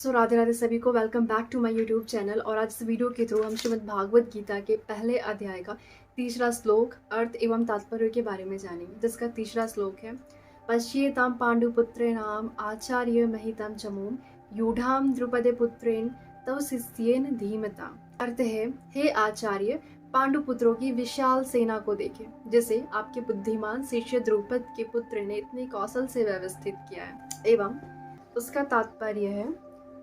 राधे राधे सभी को welcome back to my YouTube channel. और आज इस वीडियो के थ्रू हम श्रीमद् भागवत गीता के पहले अध्याय का तीसरा श्लोक अर्थ एवं तात्पर्य के बारे में जानेंगे, जिसका तीसरा श्लोक है पश्येताम पांडुपुत्रेणाम आचार्य महितम चमूम यूढ़ाम द्रुपदे पुत्रेण तव शिष्येन धीमता। अर्थ है, हे आचार्य, पांडुपुत्रों की विशाल सेना को देखें जिसे आपके बुद्धिमान शिष्य द्रुपद के पुत्र ने इतने कौशल से व्यवस्थित किया है। एवं उसका तात्पर्य है,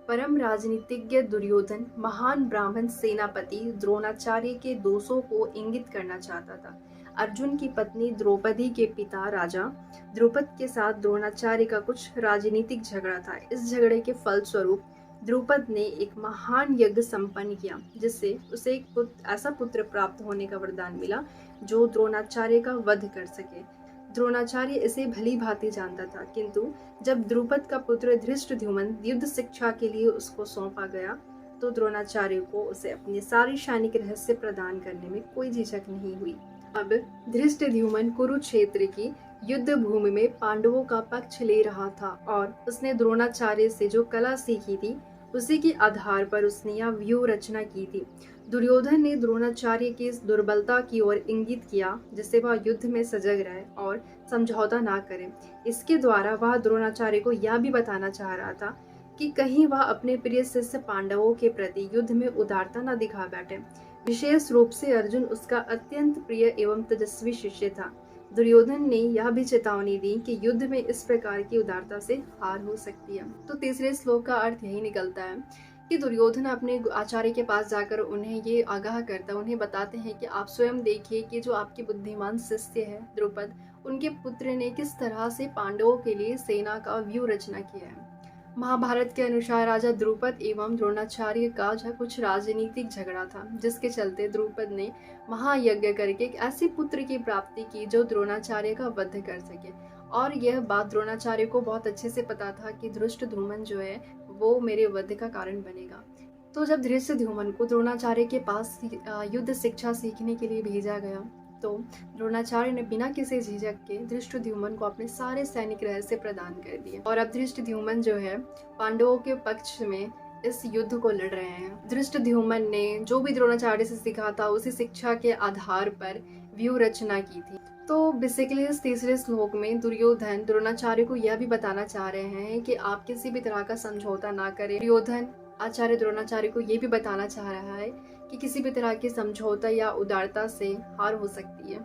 परम राजनीतिज्ञ दुर्योधन महान ब्राह्मण सेनापति द्रोणाचार्य के दोषों को इंगित करना चाहता था। अर्जुन की पत्नी द्रौपदी के पिता राजा द्रुपद के साथ द्रोणाचार्य का कुछ राजनीतिक झगड़ा था। इस झगड़े के फलस्वरूप द्रुपद ने एक महान यज्ञ संपन्न किया, जिससे उसे एक ऐसा पुत्र प्राप्त होने का वरदान मिला जो द्रोणाचार्य का वध कर सके। द्रोणाचार्य इसे भली भांति जानता था, किंतु जब द्रुपद का पुत्र धृष्टद्युम्न युद्ध शिक्षा के लिए उसको सौंपा गया तो द्रोणाचार्य को उसे अपने सारे सैनिक रहस्य प्रदान करने में कोई झिझक नहीं हुई। अब धृष्टद्युम्न कुरुक्षेत्र की युद्ध भूमि में पांडवों का पक्ष ले रहा था और उसने द्रोणाचार्य से जो कला सीखी थी उसी के आधार पर उसने यह व्यूह रचना की थी। दुर्योधन ने द्रोणाचार्य की इस दुर्बलता की ओर इंगित किया जिससे वह युद्ध में सजग रहे और समझौता ना करे। इसके द्वारा वह द्रोणाचार्य को यह भी बताना चाह रहा था कि कहीं वह अपने प्रिय शिष्य पांडवों के प्रति युद्ध में उदारता न दिखा बैठे। विशेष रूप से अर्जुन उसका अत्यंत प्रिय एवं तेजस्वी शिष्य था। दुर्योधन ने यह भी चेतावनी दी कि युद्ध में इस प्रकार की उदारता से हार हो सकती है। तो तीसरे श्लोक का अर्थ यही निकलता है कि दुर्योधन अपने आचार्य के पास जाकर उन्हें ये आगाह करता है, उन्हें बताते हैं कि आप स्वयं देखिए कि जो आपके बुद्धिमान शिष्य है द्रुपद, उनके पुत्र ने किस तरह से पांडवों के लिए सेना का व्यूह रचना किया है। महाभारत के अनुसार राजा द्रुपद एवं द्रोणाचार्य का कुछ राजनीतिक झगड़ा था, जिसके चलते द्रुपद ने महायज्ञ करके एक ऐसे पुत्र की प्राप्ति की जो द्रोणाचार्य का वध कर सके। और यह बात द्रोणाचार्य को बहुत अच्छे से पता था कि धृष्टद्युम्न जो है वो मेरे वध का कारण बनेगा। तो जब धृष्टद्युम्न को द्रोणाचार्य के पास युद्ध शिक्षा सीखने के लिए भेजा गया तो द्रोणाचार्य ने बिना किसी झिझक के धृष्टद्युम्न को अपने सारे सैनिक रहस्य प्रदान कर दिए। और अब धृष्टद्युम्न जो है पांडवों के पक्ष में इस युद्ध को लड़ रहे हैं। धृष्टद्युम्न ने जो भी द्रोणाचार्य से सीखा था उसी शिक्षा के आधार पर व्यूह रचना की थी। तो बेसिकली इस तीसरे श्लोक में दुर्योधन द्रोणाचार्य को यह भी बताना चाह रहे हैं कि आप किसी भी तरह का समझौता ना करें। दुर्योधन आचार्य द्रोणाचार्य को ये भी बताना चाह रहा है कि किसी भी तरह के समझौता या उदारता से हार हो सकती है।